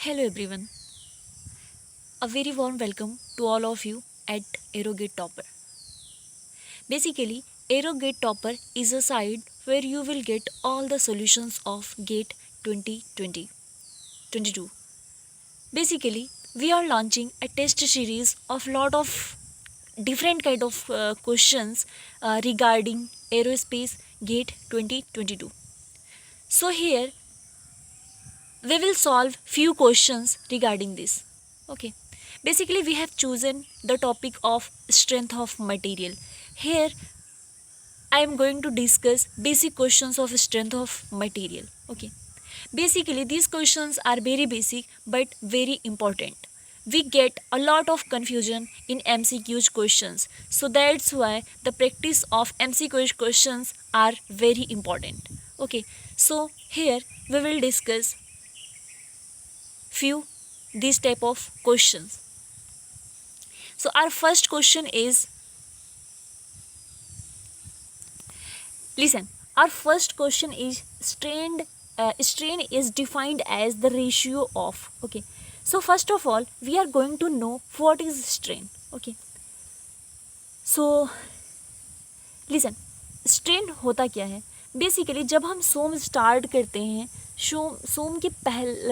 Hello everyone, a very warm welcome to all of you at AeroGate Topper. Basically, AeroGate Topper is a site where you will get all the solutions of GATE 2022. Basically, we are launching a test series of lot of different kind of questions regarding aerospace GATE 2022. So here we will solve few questions regarding this. Okay, basically we have chosen the topic of strength of material. Here I am going to discuss basic questions of strength of material. Okay, basically these questions are very basic but very important. We get a lot of confusion in MCQ questions, so that's why the practice of MCQ questions are very important. Okay, so here we will discuss few these type of questions. So our first question is, listen, our first question is strain is defined as the ratio of. Okay, so first of all we are going to know what is strain. Okay, so listen, strain होता क्या है. Basically जब हम सोम start करते हैं, सोम के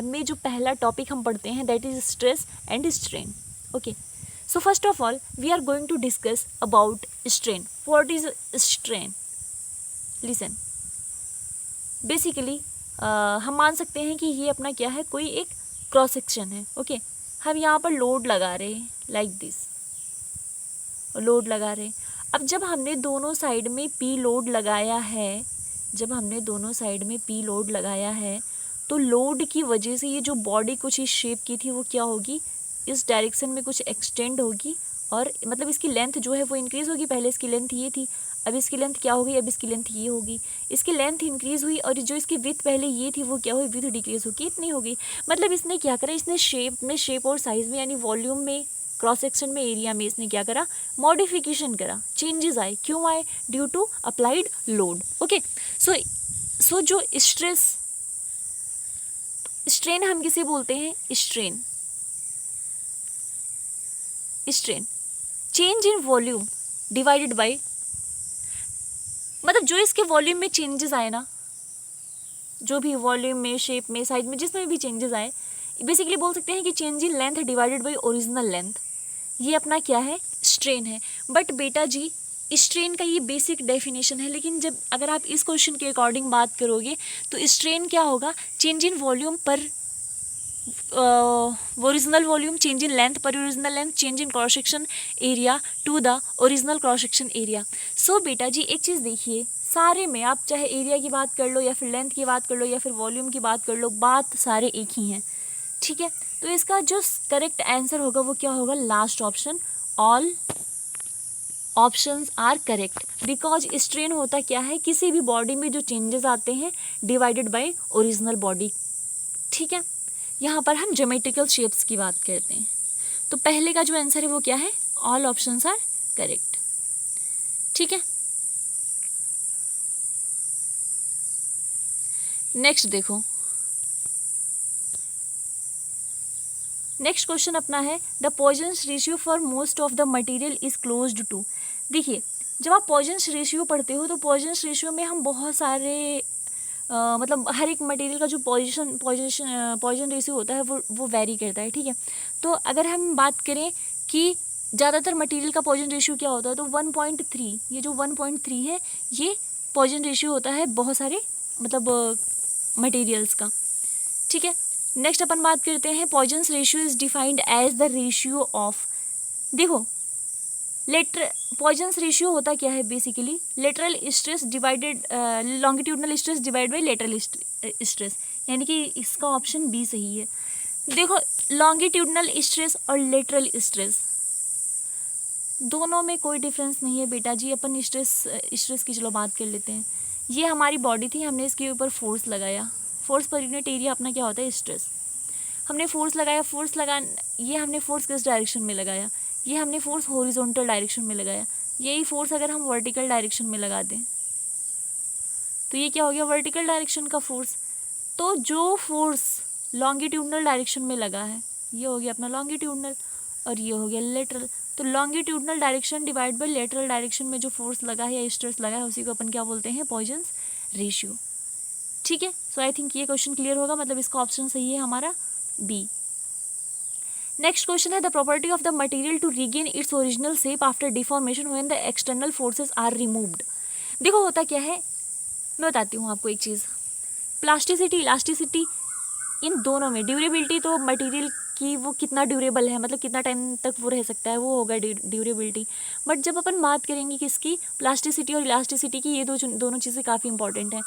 में जो पहला टॉपिक हम पढ़ते हैं that is stress and strain. Okay, so first of all we are going to discuss about strain. What is strain? Listen, basically हम मान सकते हैं कि ये अपना क्या है, कोई एक क्रॉस सेक्शन है. ओके, हम यहाँ पर लोड लगा रहे हैं लाइक दिस, लोड लगा रहे हैं. अब जब हमने दोनों साइड में पी लोड लगाया है, तो लोड की वजह से ये जो बॉडी कुछ इस शेप की थी वो क्या होगी, इस डायरेक्शन में कुछ एक्सटेंड होगी, और मतलब इसकी लेंथ जो है वो इंक्रीज़ होगी. पहले इसकी लेंथ ये थी, अब इसकी लेंथ क्या होगी, अब इसकी लेंथ ये होगी. इसकी लेंथ इंक्रीज़ हुई और जो इसकी विथ पहले ये थी वो क्या हुई, विथ डिक्रीज़ होगी, इतनी होगी. मतलब इसने क्या करा, इसने शेप और साइज़ में यानी वॉल्यूम में, क्रॉस सेक्शन में, एरिया में इसने क्या करा, मॉडिफिकेशन करा, चेंजेस आए. क्यों आए? Due to applied load. Okay, so जो स्ट्रेन हम किसे बोलते हैं, strain change in volume divided by, मतलब जो इसके वॉल्यूम में चेंजेस आए ना, जो भी वॉल्यूम में, शेप में, साइज में, जिसमें भी चेंजेस आए, बेसिकली बोल सकते हैं कि change in length divided by original length, ये अपना क्या है, स्ट्रेन है. बट बेटा जी स्ट्रेन का ये बेसिक डेफिनेशन है, लेकिन जब अगर आप इस क्वेश्चन के अकॉर्डिंग बात करोगे तो स्ट्रेन क्या होगा, चेंज इन वॉल्यूम पर original volume, change in length पर original length, change in cross section area to the original cross section area. So बेटा जी एक चीज़ देखिए, सारे में आप चाहे एरिया की बात कर लो या फिर लेंथ की बात कर लो या फिर वॉल्यूम की बात कर लो, बात सारे एक ही हैं. ठीक है, तो इसका जो करेक्ट आंसर होगा वो क्या होगा, last option. All options are correct, because strain होता क्या है, किसी भी बॉडी में जो चेंजेस आते हैं डिवाइडेड बाय ओरिजिनल बॉडी. ठीक है, यहाँ पर हम ज्योमेट्रिकल शेप्स की बात करते हैं, तो पहले का जो आंसर है वो क्या है, ऑल ऑप्शंस आर करेक्ट. ठीक है, नेक्स्ट देखो, नेक्स्ट क्वेश्चन अपना है, the Poisson's ratio for most of the material is closed to. देखिए जब आप पॉइजन्स रेशियो पढ़ते हो तो पॉइजन्स रेशियो में हम बहुत सारे मतलब हर एक मटेरियल का जो पॉइजन रेशियो होता है वो वैरी करता है. ठीक है, तो अगर हम बात करें कि ज़्यादातर मटेरियल का पॉइजन रेशियो क्या होता है, तो 1.3, ये जो 1.3 है ये पॉइजन रेशियो होता है बहुत सारे मतलब मटेरियल्स का. ठीक है, नेक्स्ट अपन बात करते हैं, Poisson's ratio is defined as the ratio of. देखो पॉइजन्स रेशियो होता क्या है, basically lateral stress divided longitudinal stress divide by lateral stress, यानी कि इसका ऑप्शन बी सही है. देखो लॉन्गिट्यूडनल स्ट्रेस और लेटरल स्ट्रेस दोनों में कोई डिफरेंस नहीं है बेटा जी. अपन स्ट्रेस की चलो बात कर लेते हैं. ये हमारी बॉडी थी, हमने इसके ऊपर फोर्स लगाया, फोर्स पर यूनिट एरिया अपना क्या होता है, स्ट्रेस. हमने फोर्स लगाया, ये हमने फोर्स किस डायरेक्शन में लगाया, ये हमने फोर्स हॉरिजॉन्टल डायरेक्शन में लगाया. यही फोर्स अगर हम वर्टिकल डायरेक्शन में लगा दें तो ये क्या हो गया, वर्टिकल डायरेक्शन का फोर्स. तो जो फोर्स लॉन्गिट्यूडनल डायरेक्शन में लगा है, ये हो गया अपना लॉन्गिट्यूडनल और ये हो गया लेटरल। तो longitudinal direction divide by lateral direction में जो फोर्स लगा है या स्ट्रेस लगा है उसी को अपन क्या बोलते हैं, पॉइजन्स रेशियो। ठीक है, सो आई थिंक ये क्वेश्चन क्लियर होगा, मतलब इसका ऑप्शन सही है हमारा बी। नेक्स्ट क्वेश्चन है the property of the material to regain its original shape after deformation when the external forces are removed. देखो होता क्या है, मैं बताती हूँ आपको एक चीज़, प्लास्टिसिटी इलास्टिसिटी इन दोनों में, ड्यूरेबिलिटी तो मटेरियल की वो कितना ड्यूरेबल है, मतलब कितना टाइम तक वो रह सकता है, वो होगा ड्यूरेबिलिटी। बट जब अपन बात करेंगे किसकी, प्लास्टिसिटी और इलास्टिसिटी की, ये दोनों चीज़ें काफ़ी इंपॉर्टेंट हैं।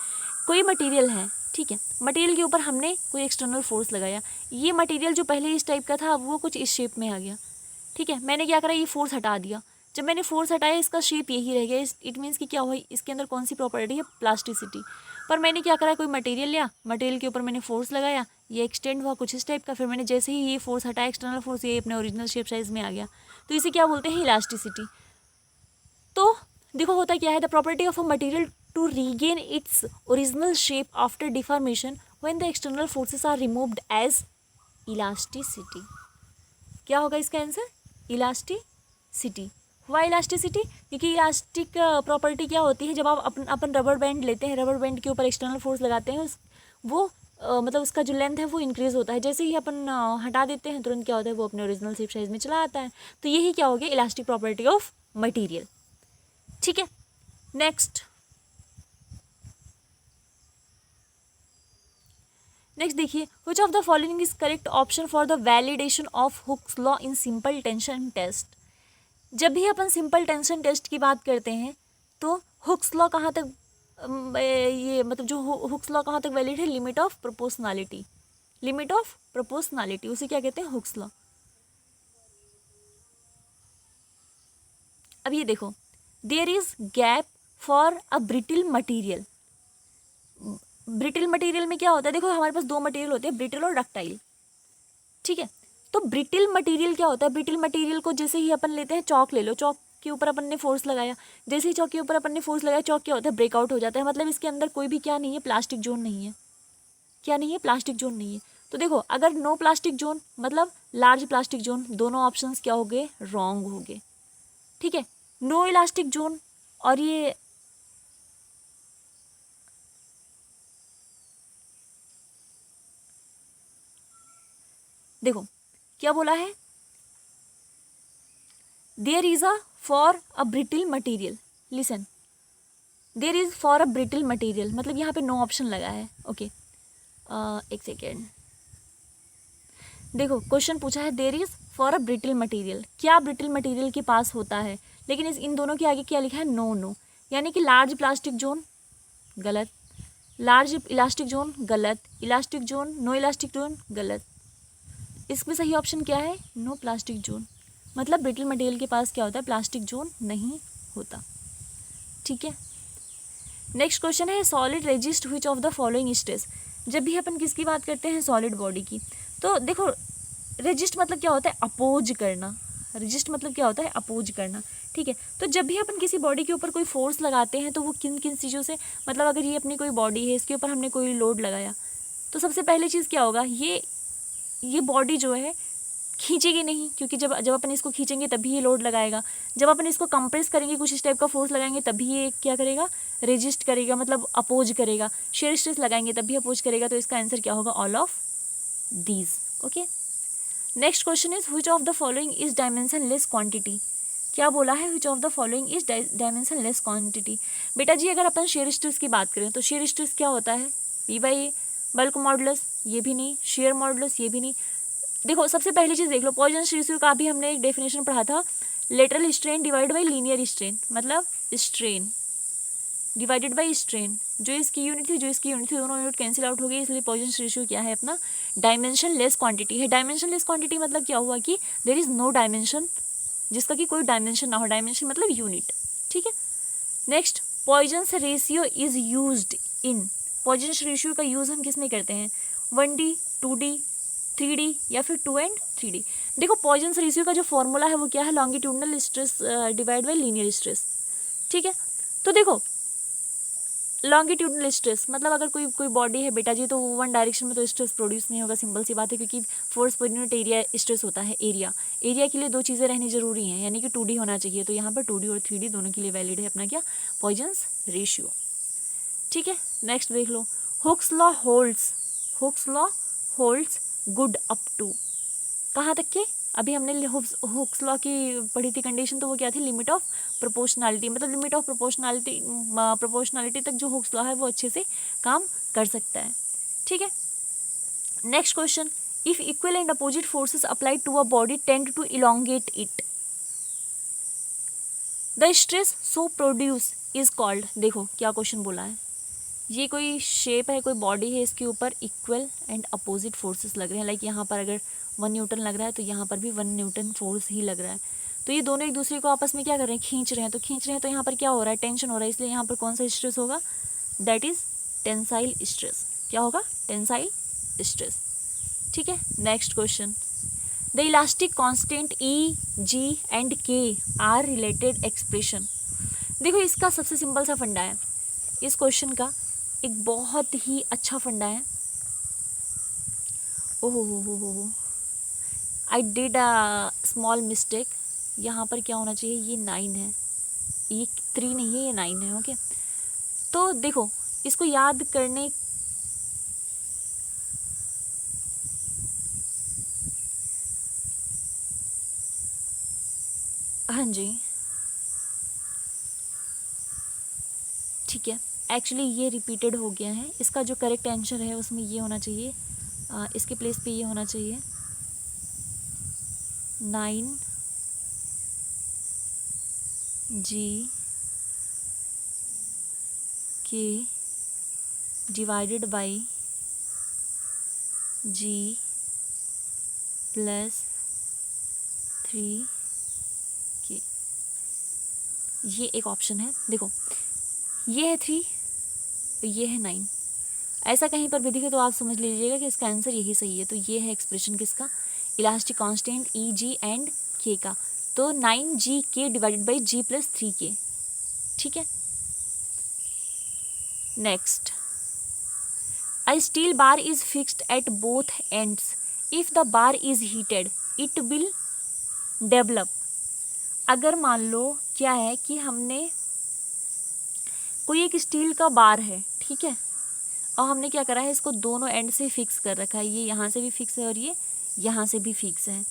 कोई मटेरियल है, ठीक है, मटेरियल के ऊपर हमने कोई एक्सटर्नल फोर्स लगाया, ये मटेरियल जो पहले इस टाइप का था अब वो कुछ इस शेप में आ गया, ठीक है, मैंने क्या करा, ये फोर्स हटा दिया, जब मैंने फोर्स हटाया इसका शेप यही रह गया, इट मीन्स कि क्या हुआ, इसके अंदर कौन सी प्रॉपर्टी है, प्लास्टिसिटी। पर मैंने क्या करा, कोई मटेरियल लिया, मटेरियल के ऊपर मैंने फोर्स लगाया, ये एक्सटेंड हुआ कुछ इस टाइप का, फिर मैंने जैसे ही ये फोर्स हटाया एक्सटर्नल फोर्स, ये अपने ओरिजिनल शेप साइज में आ गया, तो इसे क्या बोलते हैं, इलास्टिसिटी। तो देखो होता क्या है, the property of a material to regain its original shape after deformation when the external forces are removed as elasticity. क्या होगा इसका आंसर, इलास्टिसिटी। वाई इलास्टिसिटी, क्योंकि इलास्टिक प्रॉपर्टी क्या होती है, जब आप अपन रबर बैंड लेते हैं, रबर बैंड के ऊपर एक्सटर्नल फोर्स लगाते हैं, वो मतलब उसका जो लेंथ है वो इंक्रीज होता है, जैसे ही अपन हटा देते हैं तुरंत क्या होता है, वो अपने ओरिजिनल शेप साइज में चला आता है। तो यही क्या हो गया, इलास्टिक प्रॉपर्टी ऑफ मटीरियल। ठीक है, नेक्स्ट देखिए, which of the following is correct option for the validation of Hooke's law in simple tension test. जब भी अपन सिंपल टेंशन टेस्ट की बात करते हैं तो हुक्स लॉ कहाँ तक ये मतलब जो हुक्स लॉ कहाँ तक वैलिड है, limit of proportionality, limit of proportionality, उसे क्या कहते हैं, हुक्स लॉ। अब ये देखो, there is gap for a brittle material. Brittle material में क्या होता है, देखो हमारे पास दो मटेरियल होते हैं, ब्रिटल और डक्टाइल, ठीक है। तो ब्रिटल मटेरियल क्या होता है, ब्रिटल मटेरियल को जैसे ही अपन लेते हैं, चौक ले लो, चौक के ऊपर अपन ने फोर्स लगाया, जैसे ही चौक के ऊपर अपन ने फोर्स लगाया, चौक क्या होता है, ब्रेकआउट हो जाता है, मतलब इसके अंदर कोई भी क्या नहीं है, प्लास्टिक जोन नहीं है, क्या नहीं है, प्लास्टिक जोन नहीं है। तो देखो अगर नो प्लास्टिक जोन मतलब लार्ज प्लास्टिक जोन, दोनों ऑप्शंस क्या हो गए, रॉन्ग हो गए, ठीक है। नो इलास्टिक जोन और ये देखो क्या बोला है, there is a for a brittle material, listen, there is for a brittle material, मतलब यहाँ पे नो ऑप्शन लगा है, ओके। एक सेकेंड, देखो क्वेश्चन पूछा है there is for a brittle material, क्या ब्रिटल मटेरियल के पास होता है, लेकिन इन दोनों के आगे क्या लिखा है, नो नो, यानी कि लार्ज प्लास्टिक जोन गलत, लार्ज इलास्टिक जोन गलत, elastic zone, no elastic zone गलत, इसमें सही ऑप्शन क्या है, नो प्लास्टिक जोन, मतलब ब्रिटल मटेरियल के पास क्या होता है, प्लास्टिक जोन नहीं होता, ठीक है। नेक्स्ट क्वेश्चन है solid resist which of the following stress. जब भी अपन किसकी बात करते हैं, सॉलिड बॉडी की, तो देखो रेजिस्ट मतलब क्या होता है, अपोज करना, रेजिस्ट मतलब क्या होता है, अपोज करना, ठीक है। तो जब भी अपन किसी बॉडी के ऊपर कोई फोर्स लगाते हैं तो वो किन किन चीज़ों से, मतलब अगर ये अपनी कोई बॉडी है, इसके ऊपर हमने कोई लोड लगाया, तो सबसे पहले चीज़ क्या होगा, ये बॉडी जो है खींचेगी नहीं, क्योंकि जब अपन इसको खींचेंगे तभी ये लोड लगाएगा, जब अपन इसको कंप्रेस करेंगे, कुछ इस टाइप का फोर्स लगाएंगे तभी ये क्या करेगा, रेजिस्ट करेगा, मतलब अपोज करेगा, शेयर स्ट्रेस लगाएंगे तभी अपोज करेगा, तो इसका आंसर क्या होगा, all of these, okay. Next question is which of the following is dimensionless quantity. क्या बोला है, which of the following is dimensionless quantity. बेटा जी अगर अपन शेयर स्ट्रेस की बात करें तो शेयर स्ट्रेस क्या होता है, P/A, बल्क मॉडुलस ये भी नहीं, शेयर मॉडुलस ये भी नहीं। देखो सबसे पहली चीज़ देख लो, पॉइजन्स रेशियो का भी हमने एक डेफिनेशन पढ़ा था, lateral strain divide by linear strain, मतलब स्ट्रेन डिवाइडेड बाई स्ट्रेन, जो इसकी यूनिट थी जो इसकी यूनिट थी दोनों यूनिट कैंसिल आउट हो गई, इसलिए पॉइजन्स रेशियो क्या है अपना, डायमेंशन लेस क्वांटिटी है। डायमेंशन लेस क्वांटिटी मतलब क्या हुआ कि देयर इज नो डायमेंशन, जिसका कि कोई डायमेंशन ना हो, डायमेंशन मतलब यूनिट, ठीक है। Next Poisson's ratio is used in, Poisson's ratio का यूज़ हम किस में करते हैं, 1D 2D 3D या फिर 2 and 3D। देखो पॉइजन्स रेशियो का जो फॉर्मूला है वो क्या है, longitudinal stress divide by linear stress, ठीक है। तो देखो लॉन्गिट्यूडनल स्ट्रेस मतलब अगर कोई बॉडी है बेटा जी तो वन डायरेक्शन में तो स्ट्रेस प्रोड्यूस नहीं होगा, सिंपल सी बात है, क्योंकि force per unit area stress होता है एरिया के लिए दो चीज़ें रहनी जरूरी हैं, यानी कि 2D होना चाहिए, तो यहाँ पर 2D और 3D दोनों के लिए वैलिड है अपना क्या, पॉइजन्स रेशियो। ठीक है, नेक्स्ट देख लो, Hooke's law holds good up to, कहाँ तक के, अभी हमने हुक्स लॉ की पढ़ी थी कंडीशन, तो वो क्या थी, लिमिट ऑफ प्रोपोर्शनैलिटी, मतलब लिमिट ऑफ प्रोपोर्शनैलिटी तक जो हुक्स लॉ है वो अच्छे से काम कर सकता है। ठीक है, next question, if equal and opposite forces applied to a body tend to elongate it, the stress so produce is called, देखो क्या क्वेश्चन बोला है, ये कोई शेप है, कोई बॉडी है, इसके ऊपर इक्वल एंड अपोजिट फोर्सेस लग रहे हैं, लाइक यहाँ पर अगर 1 न्यूटन लग रहा है तो यहाँ पर भी 1 न्यूटन फोर्स ही लग रहा है, तो ये दोनों एक दूसरे को आपस में क्या कर रहे हैं, खींच रहे हैं, तो यहाँ पर क्या हो रहा है, टेंशन हो रहा है, इसलिए यहाँ पर कौन सा स्ट्रेस होगा, दैट इज टेंसाइल स्ट्रेस, क्या होगा, टेंसाइल स्ट्रेस। ठीक है, next question, the elastic constant E, G and K are related expression, देखो इसका सबसे सिंपल सा फंडा है, इस क्वेश्चन का एक बहुत ही अच्छा फंडा है, ओहो I did a small mistake, यहाँ पर क्या होना चाहिए, ये 9 है, ये 3 नहीं है, ये 9 है, ओके। तो देखो इसको याद करने, हाँ जी ठीक है, एक्चुअली ये रिपीटेड हो गया है, इसका जो करेक्ट आंसर है उसमें ये होना चाहिए, इसके प्लेस पे ये होना चाहिए 9 G K divided by G plus 3K, ये एक ऑप्शन है, देखो ये है 3 तो ये है 9, ऐसा कहीं पर भी दिखे तो आप समझ लीजिएगा कि इसका आंसर यही सही है, तो ये है एक्सप्रेशन किसका, elastic constant E, G and K का, तो 9GK divided by G plus 3K। ठीक है, next, a steel bar is fixed at both ends, if the bar is heated it will develop, अगर मान लो क्या है कि हमने कोई एक स्टील का बार है, ठीक है, और हमने क्या करा है, इसको दोनों एंड से फिक्स कर रखा है, ये यहाँ से भी फिक्स है और ये यहाँ से भी फिक्स है,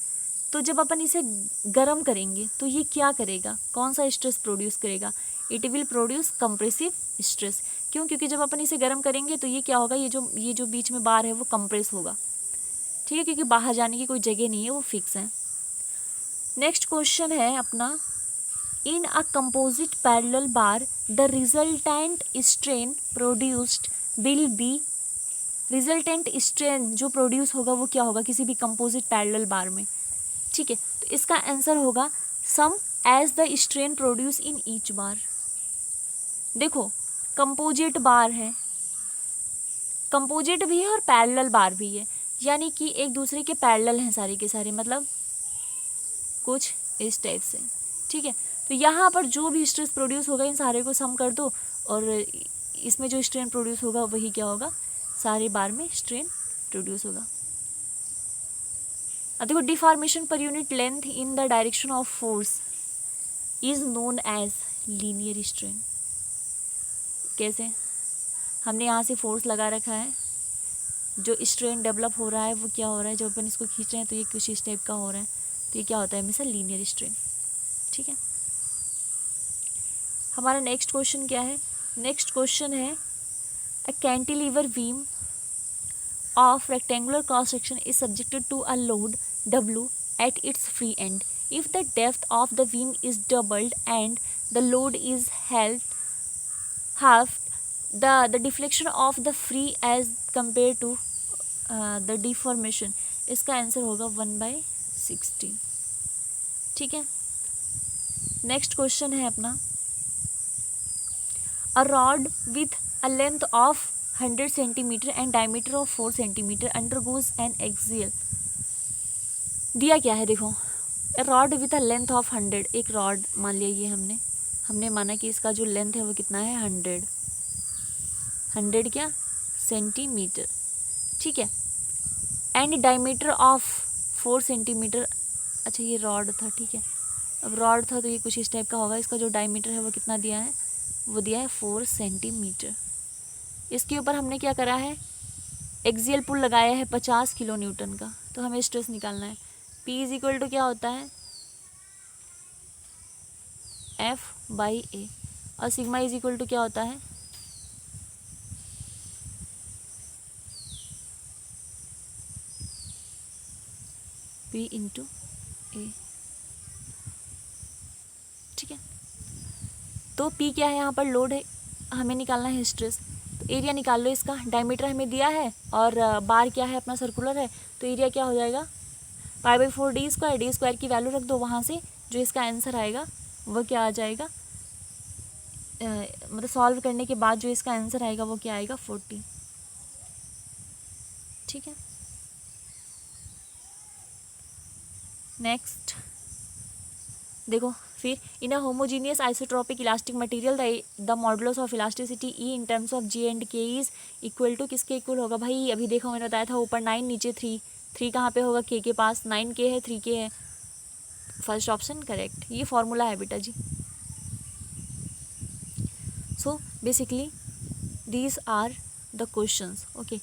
तो जब अपन इसे गर्म करेंगे तो ये क्या करेगा, कौन सा स्ट्रेस प्रोड्यूस करेगा, it will produce compressive stress, क्यों, क्योंकि जब अपन इसे गर्म करेंगे तो ये क्या होगा, ये जो बीच में बार है वो कंप्रेस होगा, ठीक है, क्योंकि बाहर जाने की कोई जगह नहीं है, वो फिक्स है। नेक्स्ट क्वेश्चन है अपना, in a composite parallel bar the resultant strain produced will be, resultant strain जो प्रोड्यूस होगा वो क्या होगा किसी भी कंपोजिट पैरेलल बार में, ठीक है, तो इसका आंसर होगा sum as the strain produce in each bar. देखो कंपोजिट बार है, कंपोजिट भी है और पैरेलल बार भी है, यानी कि एक दूसरे के पैरेलल हैं सारे के सारे, मतलब कुछ इस टाइप से, ठीक है, तो यहाँ पर जो भी स्ट्रेस प्रोड्यूस होगा इन सारे को सम कर दो और इसमें जो स्ट्रेन प्रोड्यूस होगा वही क्या होगा, सारे बार में स्ट्रेन प्रोड्यूस होगा। अब देखो, deformation per unit length in the direction of force is known as linear strain, कैसे, हमने यहाँ से फोर्स लगा रखा है, जो स्ट्रेन डेवलप हो रहा है वो क्या हो रहा है, जब अपन इसको खींच रहे हैं तो ये कुछ इस टाइप का हो रहा है, तो ये क्या होता है हमेशा लीनियर स्ट्रेन। ठीक है, हमारा नेक्स्ट क्वेश्चन क्या है, नेक्स्ट क्वेश्चन है, a cantilever beam of rectangular cross section is subjected to a load W at its free end. If the depth of the beam is doubled and the load is held half the deflection of the free as compared to the deformation, इसका answer होगा 1/16। ठीक है, next question है अपना, a rod with a length of 100 centimeter and diameter of 4 centimeter undergoes an axial, दिया क्या है, देखो rod with a length of 100, एक रॉड मान लिया, ये हमने माना कि इसका जो लेंथ है वो कितना है 100, 100 क्या सेंटीमीटर, ठीक है। एंड डायमीटर ऑफ 4 सेंटीमीटर, अच्छा ये रॉड था, ठीक है। अब रॉड था तो ये कुछ इस टाइप का होगा। इसका जो डायमीटर है वो कितना दिया है, वो दिया है 4 सेंटीमीटर। इसके ऊपर हमने क्या करा है, एक्सियल पुल लगाया है 50 किलो न्यूटन का। तो हमें स्ट्रेस निकालना है। P इज इक्वल टू क्या होता है, F/A, और सिग्मा इज इक्वल टू क्या होता है, P इंटू A, ठीक है। तो P क्या है, यहाँ पर लोड है, हमें निकालना है स्ट्रेस। तो एरिया निकाल लो इसका, डायमीटर हमें दिया है और बार क्या है अपना सर्कुलर है, तो एरिया क्या हो जाएगा π/4 डी स्क्वायर की वैल्यू रख दो वहाँ से, जो इसका आंसर आएगा वो क्या आ जाएगा, मतलब सॉल्व करने के बाद जो इसका आंसर आएगा वो क्या आएगा 40, ठीक है। नेक्स्ट देखो फिर, in a homogeneous isotropic elastic material the modulus of elasticity E in terms of G and K is equal to, किसके इक्वल होगा भाई, अभी देखो मैंने बताया था ऊपर 9 नीचे 3, 3 कहाँ पे होगा के पास, 9 के है 3 के है, फर्स्ट ऑप्शन करेक्ट। ये फॉर्मूला है बेटा जी। So basically these are the questions, okay.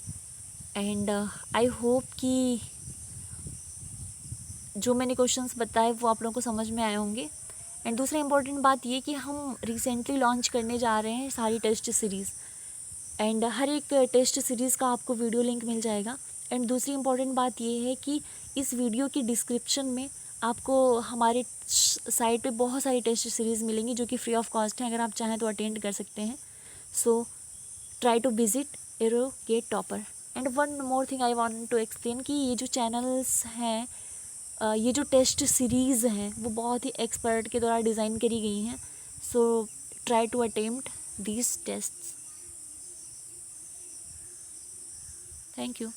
And I hope कि जो मैंने क्वेश्चंस बताए वो आप लोगों को समझ में आए होंगे। एंड दूसरा इंपॉर्टेंट बात ये कि हम रिसेंटली लॉन्च करने जा रहे हैं सारी टेस्ट सीरीज़, एंड हर एक टेस्ट सीरीज़ का आपको वीडियो लिंक मिल जाएगा। एंड दूसरी इंपॉर्टेंट बात ये है कि इस वीडियो की डिस्क्रिप्शन में आपको हमारे साइट पे बहुत सारी टेस्ट सीरीज़ मिलेंगी जो कि फ्री ऑफ कॉस्ट हैं, अगर आप चाहें तो अटेंड कर सकते हैं। So try to visit Aerogate topper. And one more thing I want to explain कि ये जो चैनल्स हैं, ये जो टेस्ट सीरीज़ हैं वो बहुत ही एक्सपर्ट के द्वारा डिज़ाइन करी गई हैं। So try to attempt these tests. Thank you.